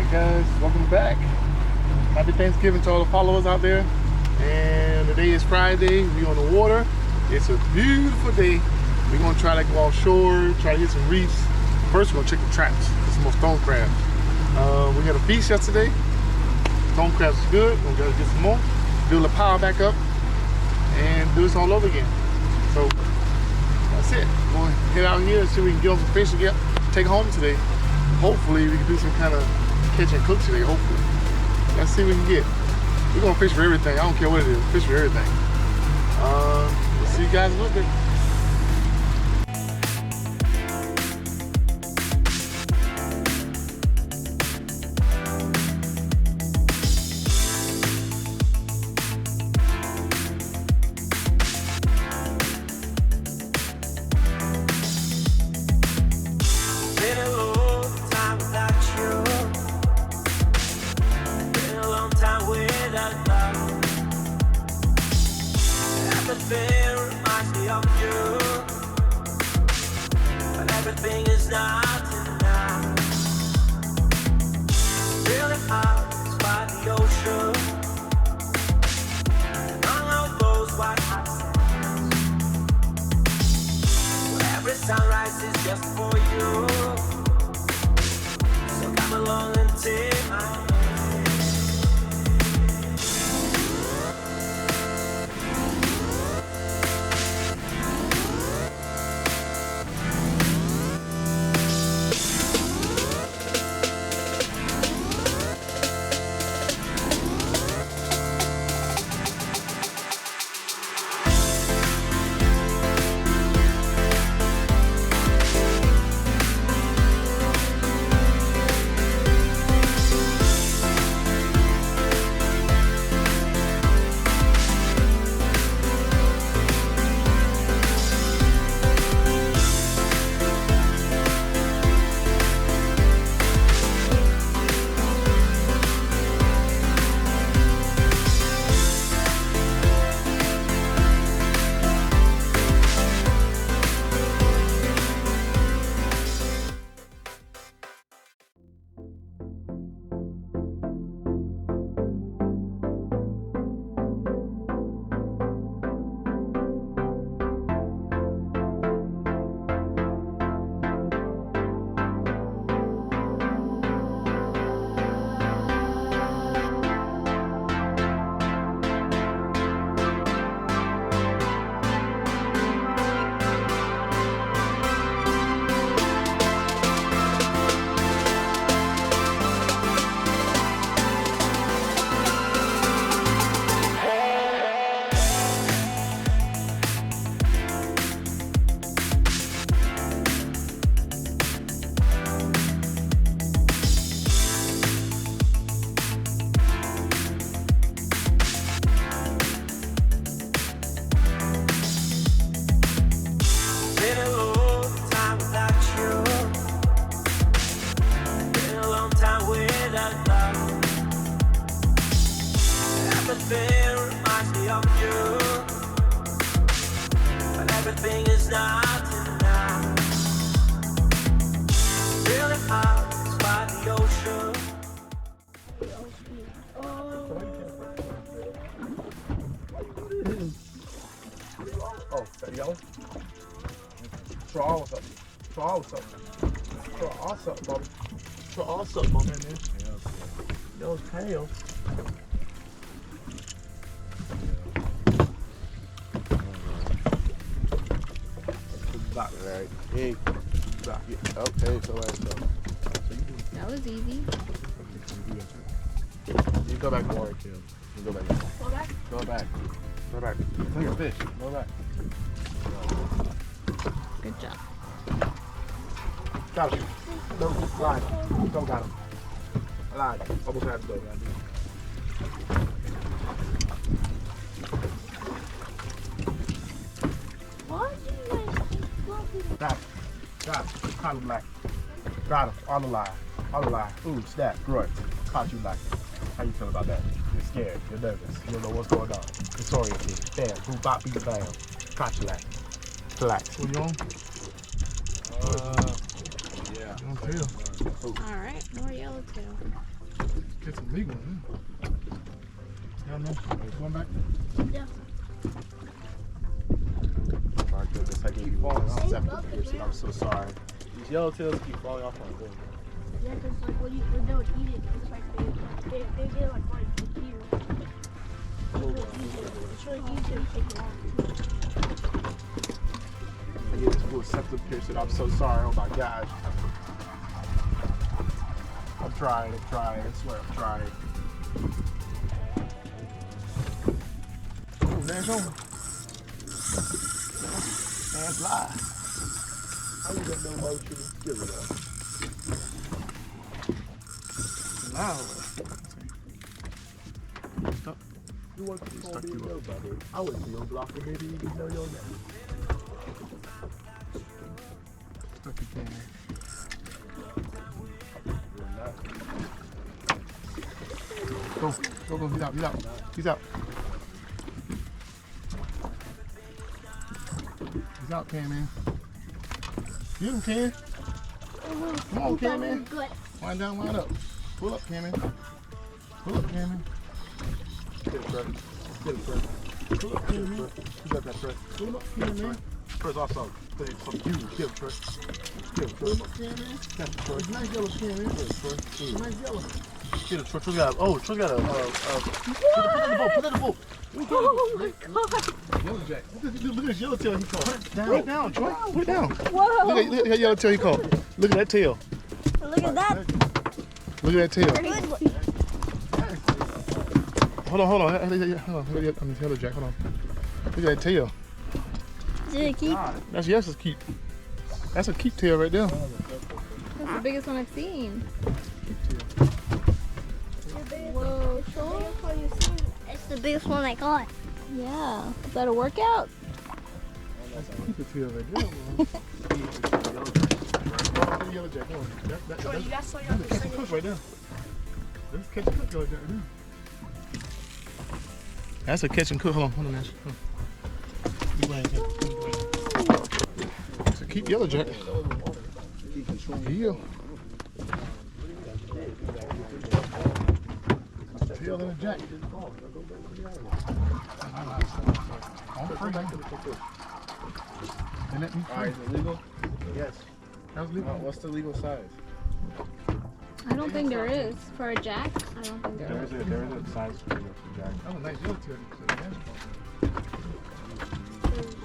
Alright guys, welcome back. Happy Thanksgiving to all the followers out there. And today is Friday, we on the water. It's a beautiful day. We're gonna try to go offshore, try to hit some reefs. First we're gonna check the traps, get some more stone crabs. We had a feast yesterday. Stone crabs is good, we're gonna get some more. Do the power back up and do this all over again. So that's it. We're gonna head out here and see if we can get on some fish to take home today. Hopefully we can do some kind of catch and cook today, hopefully. Let's see what we can get. We're gonna fish for everything. I don't care what it is, fish for everything. We'll see you guys in a little bit. Everything reminds me of you, but everything is not enough. Feeling out by the ocean, among all those white hot sands, where every sunrise is just for you. So come along and take my hand. Everything reminds me of you, but everything is not enough. Feeling out by the ocean. Oh, that yellow? Try what's up. Try what's up. Try what's up, Bobby. Try what's up, Bobby. Yellow's pale. Back right. Hey. Back. Yeah. Okay, so that was easy. You go back more, Kim. You go back. Go back? Go back. Go back. Clean your fish. Go back. Good job. Got you. No, line. Go got him. Line. Almost had to go. Got him. Got him. Caught him black. Got him. On the line. On the line. Ooh, snap. Grunt. Caught you black. How you feel about that? You're scared. You're nervous. You don't know what's going on. Disoriented. Bam. Boom, bop, beat, bam. Caught you black. Relax. What you on? Yeah. On tail. All right. More yellowtail. Get some big ones. Yeah, man. Going back? Yeah. Oh my goodness, I keep falling off septum piercing. I'm so sorry. These yellowtails keep falling off my leg. Yeah, because like when they would eat it, it's like they get like right here. It's really easy to take it off. Yeah, this little septum piercing. I'm so sorry. Oh my gosh. I'm trying. I swear I'm trying. Oh, there's one. Man, fly. How you got no motion? Here we go. Wow. You want to call me nobody? I wouldn't be your blocker, maybe even know your name. Stuck your camera. Go. He's out. He's out, Cam, man. Get him, Cam. Come on, Cam, man. Good. Wind down, wind up. Pull up, Cam, man. Pull up, Cam, man. Get it, Fred. Get it, Fred. Pull up, Cam, man. You got that, Fred. Pull up, Cam, man. Fred's also. Play some you. Get it, Fred. Get it, Pull Fred. up, Cam, man. Catch it, Fred. Nice yellow, Cam, man. Get it, Fred. Nice yellow. Get it, Fred. Troy got a, Troy got a, put it in the boat. Oh my god. Yellow Jack. Look at this yellow tail he caught. Put it down, Troy. Put it down. Whoa. Look at that yellow tail he caught. Look at that tail. Look at that. Look at that tail. Good. Hold on. Hold on. I'm yellow Jack. Hold on. Look at that tail. Did it keep? That's a keep. That's a keep tail right there. That's the biggest one I've seen. Whoa, it's the biggest one I caught. Yeah. Is that a workout? Keep it tail right there. Yellow Jack. Hold on. That's a catch and cook right there. That's a catch and cook right there. That's a catch and cook. Hold on, Nash. It's a keep yellow Jack. Yeah. Tail in a jack. I'm free. They let me free. Is it legal? Yes. That was legal. What's the legal size? I don't think there is. For a jack, I don't think there is. There is a size for the jack. That was a nice yellow tail.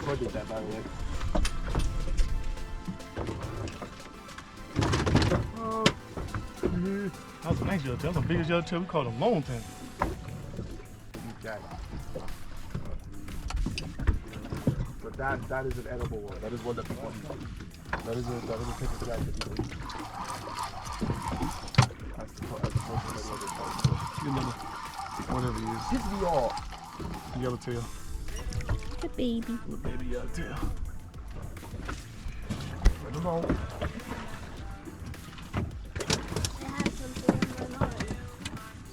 Troy did that, by the way. That was a nice yellow tail. That was the biggest yellow tail we caught in a long time. Jack. But that is an edible one. That is one that people eat. That is a type of jack that people eat. That's the Whatever it is. Hit me off. Yellow tail. Good baby. Little baby yellow tail. Bring them on.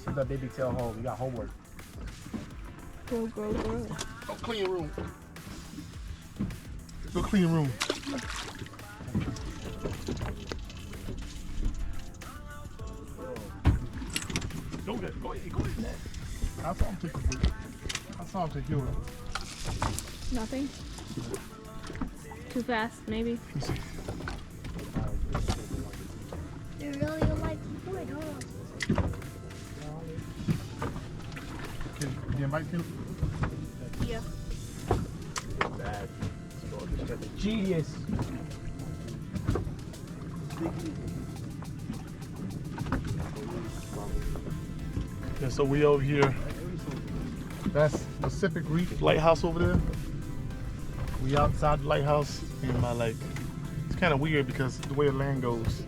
Send that baby tail home. We got homework. Grow. Go clean your room. Go clean your room. Go ahead. I saw him take a break. I saw him take yours. Nothing. Too fast, maybe. Let me see. You really don't like the point, huh? Can you invite him? Yeah. Bad. Genius. Yeah, so we over here. That's Pacific Reef Lighthouse over there. We outside the lighthouse, and it's kind of weird because the way the land goes.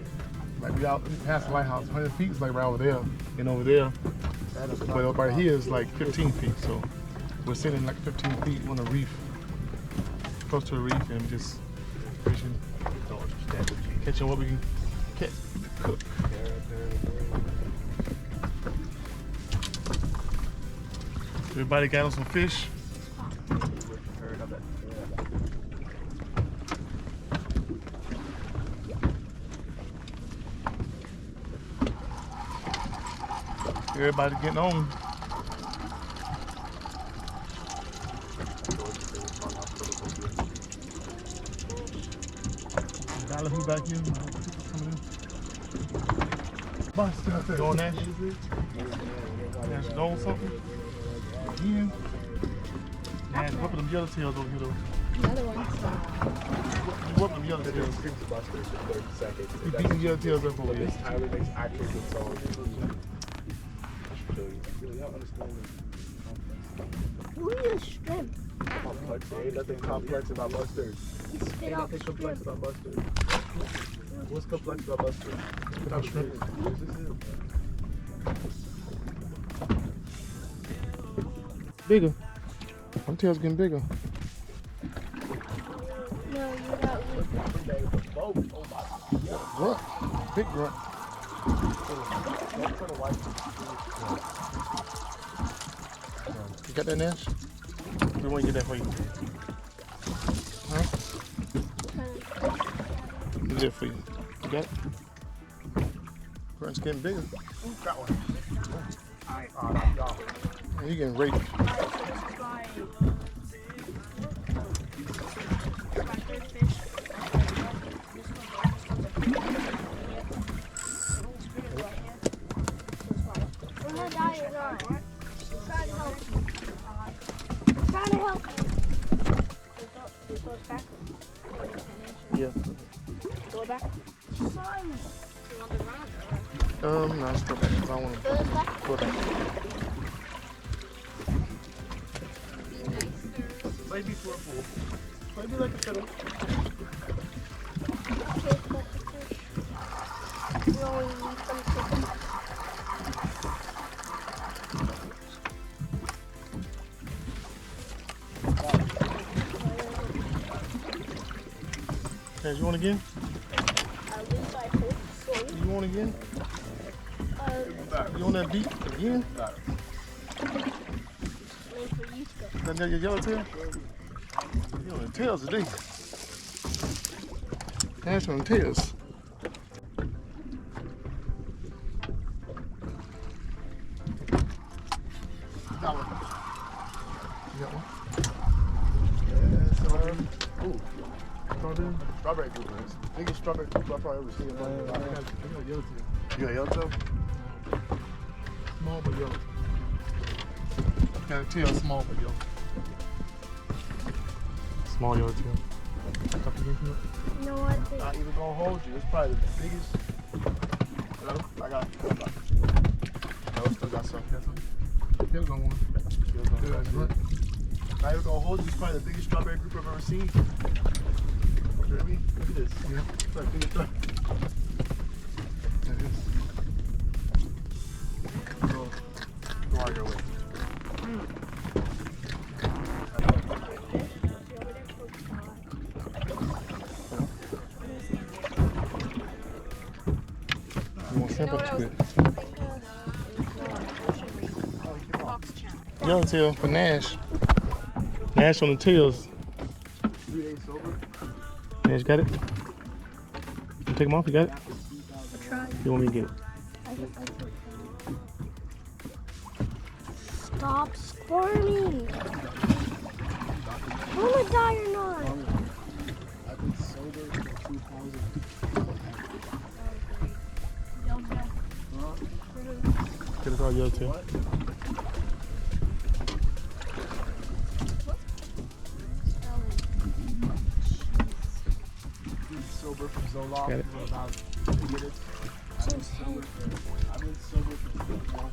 Like we out past the lighthouse, 100 feet is like right over there, and over there. But up right here is like 15 feet, so we're sitting like 15 feet on a reef, close to a reef, and just fishing, catching what we can catch, cook. Everybody got on some fish. Everybody getting on. Dollar who back here? Buster. Doing that? Nash doing something? Again? Nash, what them yellowtails over here though? Another one. What them yellowtails? He beating yellowtails up over here. Tyler makes actual good songs. Who is shrimp? Complex. Ain't nothing complex about mustard. He spit Ain't out nothing complex shrimp. about mustard. What's complex about mustard? Spit out shrimp. Bigger. Them tails getting bigger. No, you got Grunt. Big grunt. You got that, Nash? We want to get that for you. Huh? Get that for you. You got it? Grunt's getting bigger. Got one. And you getting raped. We're gonna die or not. Try to help. Try to help. Yeah. Go back. Simon. No, let's go back. I don't want to Go back. go back. Maybe for a fool. Maybe like a fiddle. We only need some chicken. Nash, you want again? At least I hope so. You want again? You on that beat again? Wait for you to go. That your yellowtail? You on the tails today. Nash on the tails. Got one. You got one? Yes, sir. Ooh. Strawberry? Strawberry blueberries. Biggest strawberry grouper I've probably ever seen in my life. I got yellowtail. You got yellowtail? Small but yellow. Got a tail small but yellow. Small yellowtail. Stop again, come up. You know what? Not even gonna hold you. It's probably the biggest. Hello? I got it. No, still got some. Tails on one. Still got some. Not even gonna hold you. It's probably the biggest strawberry grouper I've ever seen. You hear me? Look at this. Yeah. It's like biggest strawberry. That is. Go on your way. You want shrimp or squid? Yellowtail for Nash. Nash on the tails. 3 days sober. Nash got it? You take them off, you got it? You want me to get it? Stop squirming. I'm gonna die or not. I've been sober since 2000. Get us all yellowtail. What? Been sober for so long. Got it. For about 2 minutes. I've been sober for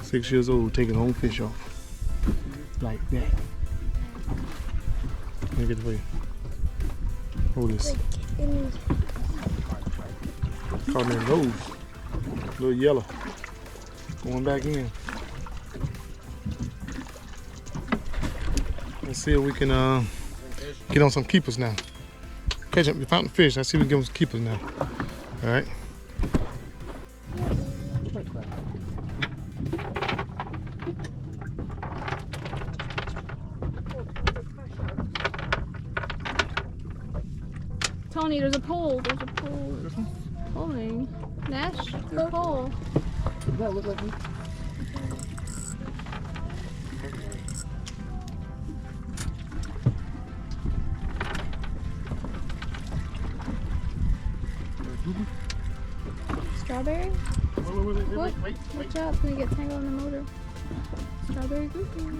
6 years old, taking home fish off. Like that. Let me get it for you. Hold this. Caught me in the nose. Little yellow. Going back in. Let's see if we can get on some keepers now. Catch up, we found the fish. Let's see if we can get on some keepers now. All right. Tony, there's a pole. There's a pole. Pulling. Nash, the pole. Does that look like me? Strawberry? What? Wait. Watch out, it's gonna get tangled in the motor. Strawberry groupie.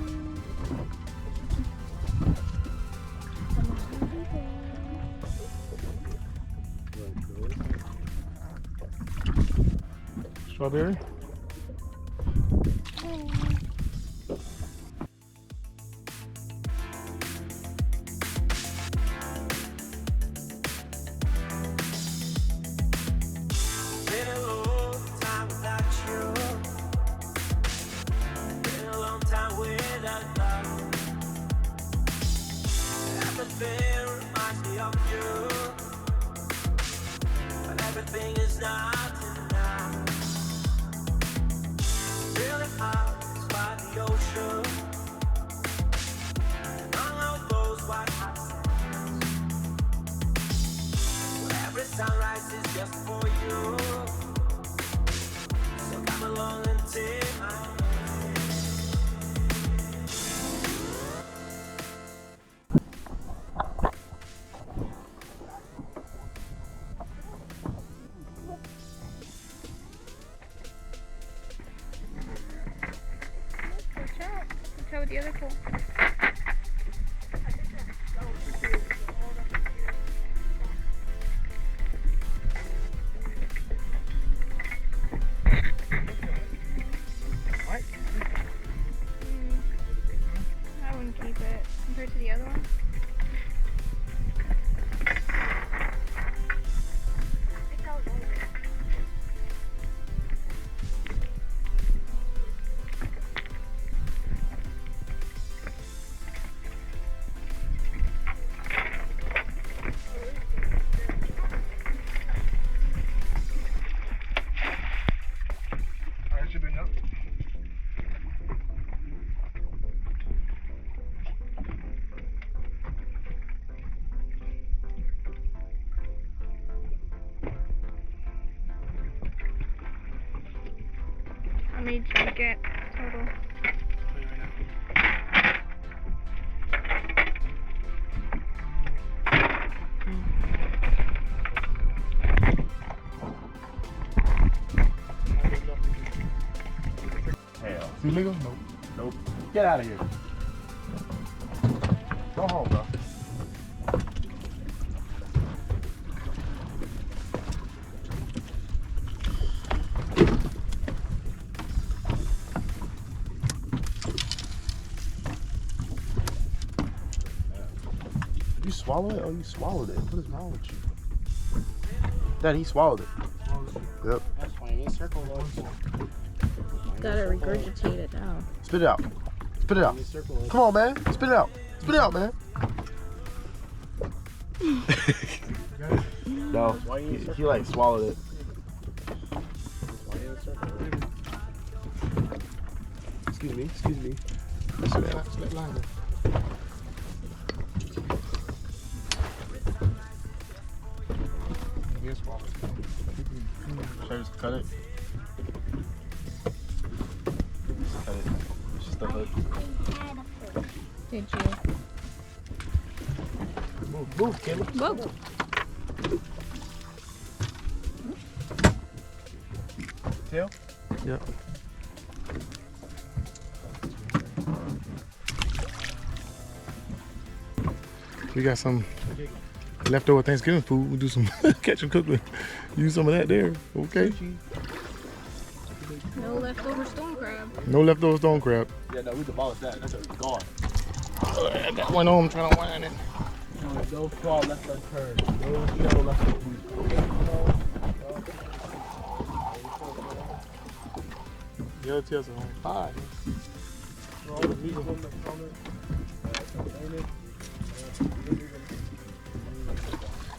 Strawberry? Been a long time without you. Been a long time without love. Everything reminds me of you. But everything is not enough. Feeling out by the ocean. Among all those white hot sands. Where every sunrise is just for you. So come along and take my hand. Watch out. Watch out with the other pole. I wouldn't keep it compared to the other one. Alright, should be enough. How many did you get total? Hell. Is it legal? Nope. Nope. Get out of here. Go home, bro. Did you swallow it? Oh, you swallowed it. What is wrong with you? Dad, he swallowed it. Yep. That's fine. It's circle Gotta regurgitate it out. Spit it out. Spit it out. Come on, man. Spit it out. Spit it out, man. No, he like swallowed it. Excuse me. Excuse me. Listen, man. Let line go. Yes, Bob. Should I just cut it? Just cut it. It's just the hook. Did you? Move, Caleb. Whoa! Tail? Yep. We got some leftover Thanksgiving food. We'll do some catch and cook with. Use some of that there. Okay. No leftover stone crab. No leftover stone crab. Yeah, no, we demolished that. That's gone. I got one on. I'm trying to wind it. No straw left unturned. No shell left unturned. The other tails are on fire.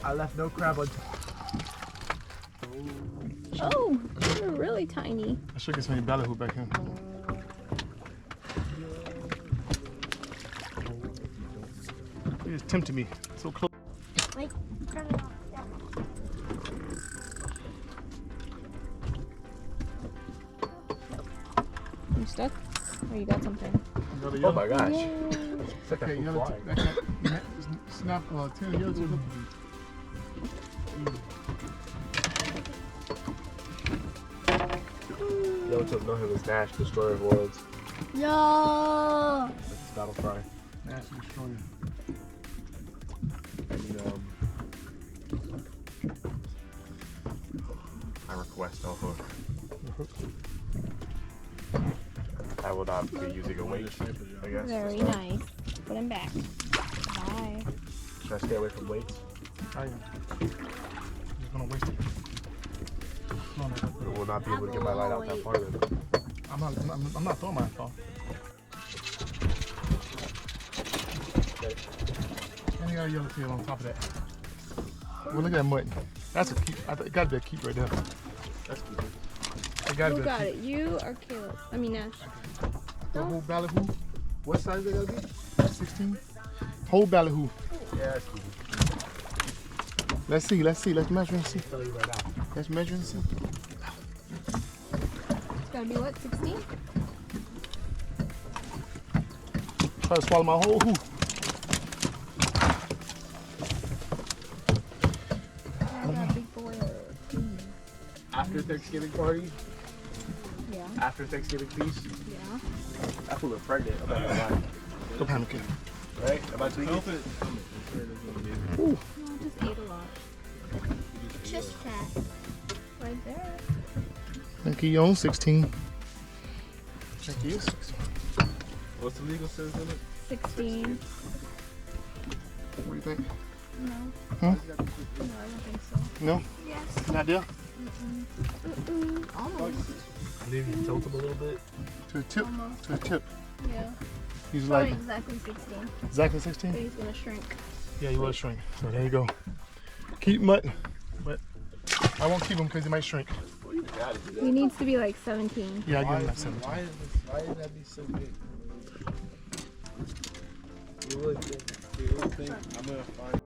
I left no crab unturned. Oh, they're really tiny. I should get some ballyhoo back in. You just tempted me. So close. Wait, turn it off. Yeah. stuck? Oh, you got something. Another Oh yellow. my gosh. Yay. It's like Okay, a yellow. fly. Snap. 10 yellow. Yellow took know him as Nash, destroyer of worlds. Yo. That's battle cry. Nash Destroyer. And, I request a hook. I will not be using a weight, I guess. Very nice. Put him back. Bye. Should I stay away from weights? I am. Just gonna waste it. No. I will not be able to get my line out that far then. I'm not throwing my phone. Okay. And you got a yellow tail on top of that. Well, look at that mutton. That's a keep. It gotta be a keep right there. That's good. It gotta Who be a got keep. it? You or Caleb? I mean Nash. The whole ballyhoo. What size they gotta be? 16. Whole ballyhoo. Yeah, that's good. Let's see. Let's measure and see. I'll tell you right now. Let's measure and see. It's gotta be what? 16? Try to swallow my whole hoo. I got a big boy. After Thanksgiving party, Yeah. after Thanksgiving feast, Yeah. I feel pregnant. I'm not gonna lie. Go panicking. Right? Am I tweaking? No, I just ate a lot. Just fat. Right there. Thank you, on 16. Thank you, 16. What's the legal sense in it? 16. What do you think? No. Huh? No, I don't think so. No? Yes. Not there? Almost. Maybe tilt him a little bit. To the tip. Almost. To the tip. Yeah. He's Probably like exactly 16. exactly But 16? he's gonna shrink. Yeah, he will shrink. So there you go. Keep mutton. But I won't keep him because he might shrink. Well, you gotta do that. He needs to be like 17. Yeah, I give him that 17. Why is that be so big? You really think I'm gonna find?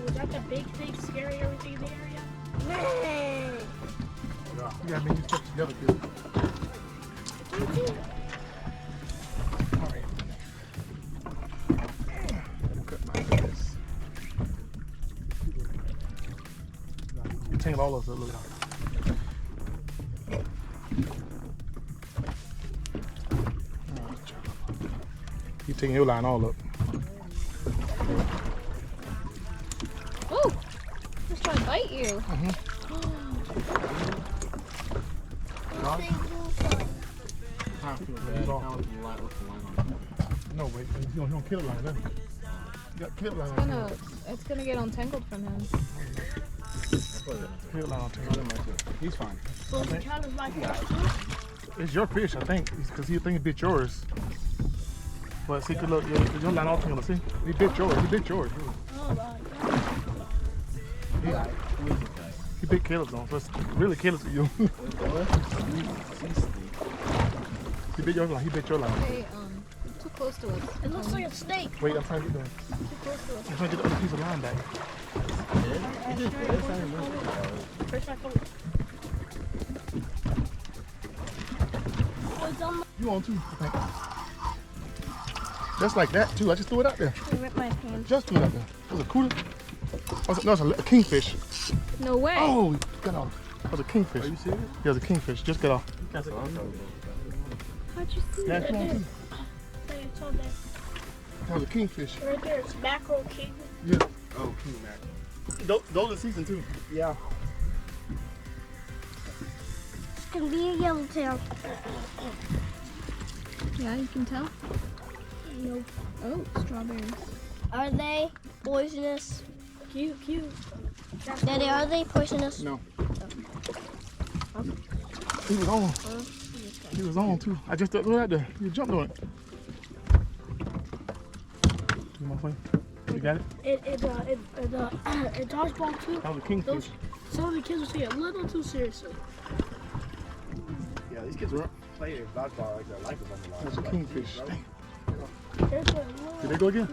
Was that the big thing scaring everything in the area? You gotta make these chips together, kid. Alright. Cut my this. You tangle all of those, look at that. You taking your line all up. Oh! Just trying to bite you. No, wait, you don't kill it like that. You got kill line on here. It's gonna get untangled from him. Kill line on here. He's fine. So the count is like It's your fish, I think, because he think it bit yours. But see, look, your line all together. See, he bit yours. He bit yours. oh my God. He bit Caleb's on, so it's really Caleb's you. He bit your line. He bit your line. Hey, too close to us. It looks like a snake. Wait, I'm trying to get the, Too close to us. I'm trying to get the other piece of line back. First I come. Oh, it's on You on too, I think. Just like that too. I just threw it out there. I ripped my pants. Just threw it out there. It was a cooler. Oh, no, it's a kingfish. No way. Oh, he got off. It was a kingfish. Are you serious? Yeah, it was a kingfish. Just got off. That's what I'm talking about. How'd you see Yeah, it? come on too. It's on there. That was a kingfish. Right there. It's mackerel king. Yeah. Oh, King Mac. Those are season too. Yeah. It's gonna be a yellowtail. Yeah, you can tell. Nope. Oh, strawberries. Are they poisonous? Cute. Daddy, are they poisonous? No. He was on. He was on too. I just threw it out there. You jumped on it. You my friend? You got it? It dodgeball too. That was a kingfish. Some of the kids will take it a little too seriously. Yeah, these kids play dodgeball like their life is on the line. That's a kingfish. There's a little Did they go again?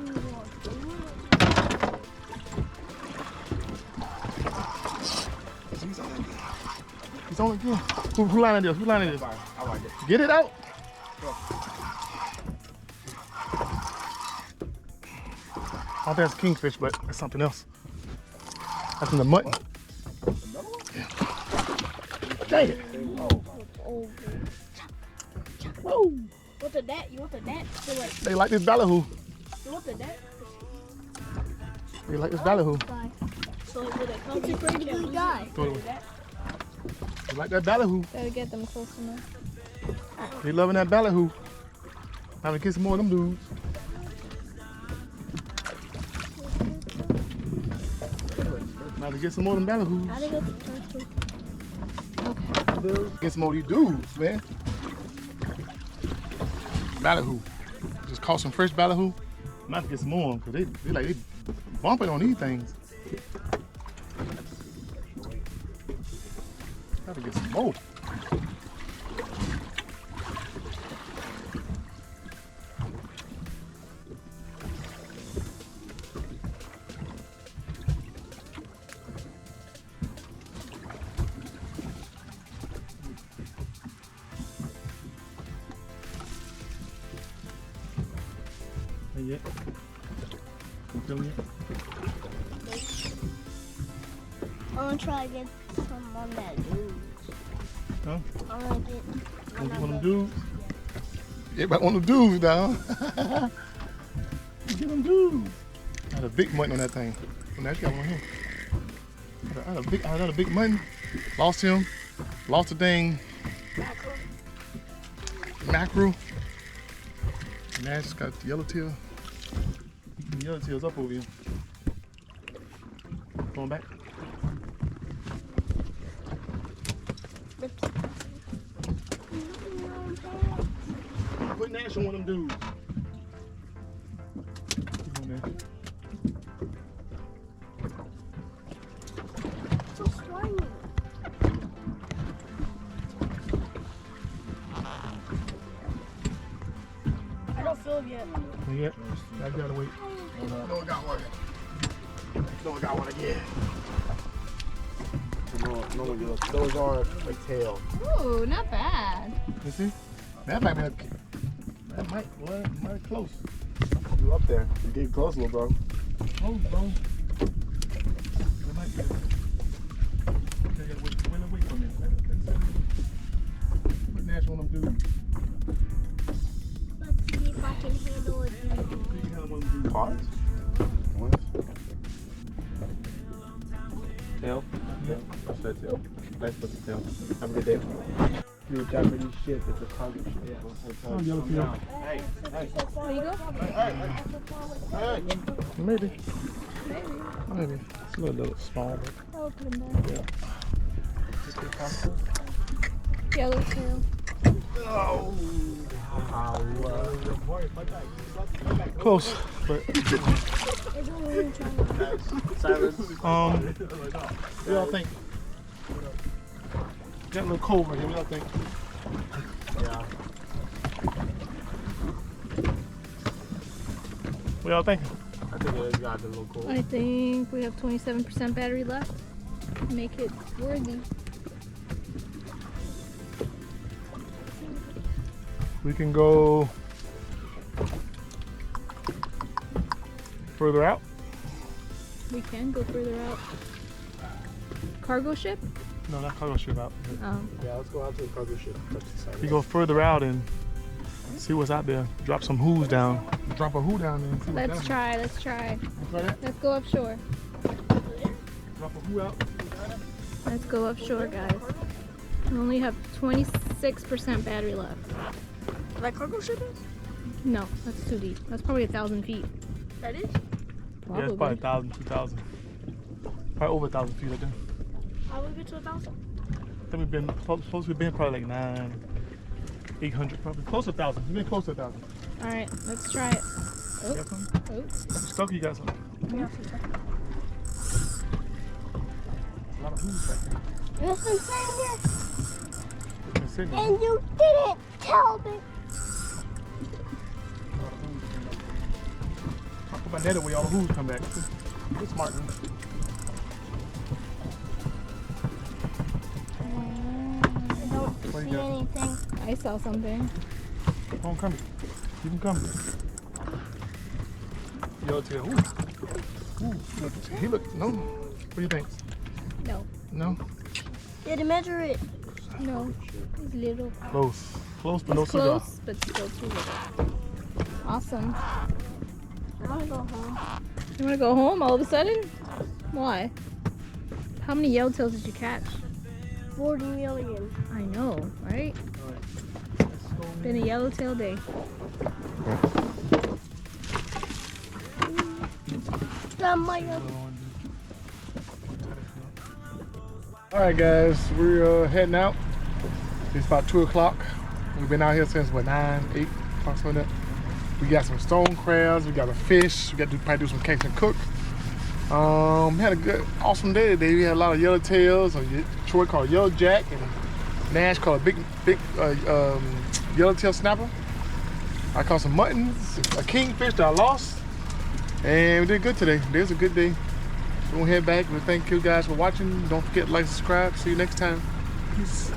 He's on again. Who lining this? Who lining this? I like it. Get it out. I don't think that's kingfish, but that's something else. That's in the mutton. Yeah. Dang it. Whoa. What's a dat? You want the dat? So like, They like this ballyhoo. you want the dat? They like this ballyhoo. So like, will they come? It's a pretty good guy. Throw it away. They like that ballyhoo. Gotta get them close enough. They loving that ballyhoo. Time to get some more of them dudes. Now to get some more of them ballyhoos. How they go to the first one? Okay. Get some more of these dudes, man. Ballyhoo. Just caught some fresh ballyhoo. Not to get some more, because they bumping on these things. Got to get some more. Not yet. You feeling it? I want to try to get some on that dude. Huh? I want to get Want one of them dudes? Everybody want them dudes now. Get them dudes. I had a big mutton on that thing. And I got one here. I had a big mutton. Lost him. Lost the dang mackerel. And now I just got the yellowtail. The yellowtail's up over here. Going back. Put Nash on one of them dudes. Come on, Nash. so slimy. I don't feel it yet. Not yet. I gotta wait. No, I got one. No, I got one again. No, those are a tail. Ooh, not bad. You see? That might be might close. You up there? You get close, little bro. Close, bro. That might be. Okay, gotta wait for a minute. Put Nash on them dudes. Let's see if I can handle it. You can have one of them dudes. Pause. Tail? Yeah. That's that tail. Nice looking tail. Have a good day. You Japanese shit that's a target shit. Oh, yellowtail. Hey, hey. There you go. Hey. Maybe. Maybe. It's a little small, but I'll put him there. yeah. Yellowtail. Oh. Close, but Silence. what y'all think? Got a little cold right here. What y'all think? Yeah. What y'all thinking? I think it got a little cold. I think we have 27% battery left. Make it worthy. We can go further out. We can go further out. Cargo ship? No, not cargo ship out. Yeah, let's go out to the cargo ship. We go further out and see what's out there. Drop some whoos down. Drop a who down there and see what's Let's down try, let's try. there. Try that? Let's go offshore. Drop a who out. Let's go offshore, guys. We only have 26% battery left. That cargo ship is? No, that's too deep. That's probably 1,000 feet. That is? Yeah, it's probably 1,000, 2,000. Probably over 1,000 feet, I think. How would we get to 1,000? I think we've been close. We've been probably like 800, probably close to 1,000. We've been close to 1,000. All right, let's try it. You got something? Oh, You stuck? Or you got something? Yeah. A lot of who's back there. That's what I'm saying, That's technique. And you didn't tell me. I put my net away, all the hooves come back. Good smart. I don't What do see you got? anything. I saw something. Come on, come. Keep them coming. Yellowtail. Ooh. He look, no. What do you think? No. No? Did measure it? No. It's little. Close. Close, but no It's cigar. close, but still too little. Awesome. I want to go home. You want to go home all of a sudden? Why? How many yellowtails did you catch? 40 million. I know, right? Been a yellowtail day. That might have. Alright guys, we're heading out. It's about 2 o'clock. We've been out here since what, 9, 8 o'clock, something like that. We got some stone crabs, we got a fish, we got to probably do some catch and cook. We had a good, awesome day today. We had a lot of yellowtails, Troy called yellow jack, and Nash called a big yellowtail snapper. I caught some muttons, a kingfish that I lost, and we did good today. It was a good day. We're gonna head back. We thank you guys for watching. Don't forget to like, subscribe. See you next time. Peace.